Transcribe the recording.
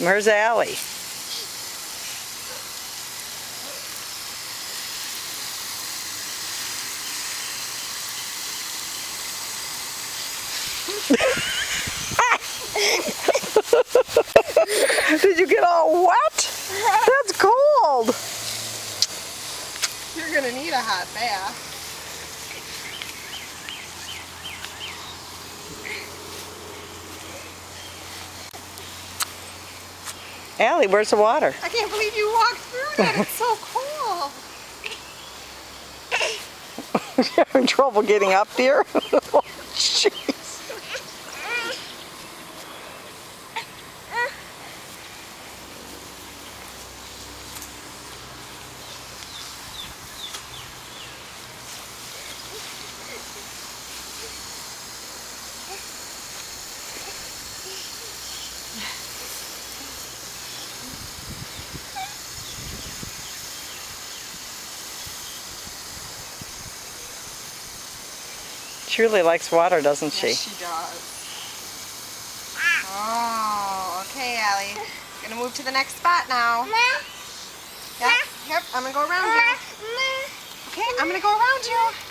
Where's Allie? Did you get all wet? That's cold. You're gonna need a hot bath. Allie, where's the water? I can't believe you walked through that. It's so cold. You're having trouble getting up, dear? Oh, jeez. She really likes water, doesn't she? Yes, she does. Oh, okay, Allie. Gonna move to the next spot now. Yep, I'm gonna go around you. Okay, I'm gonna go around you.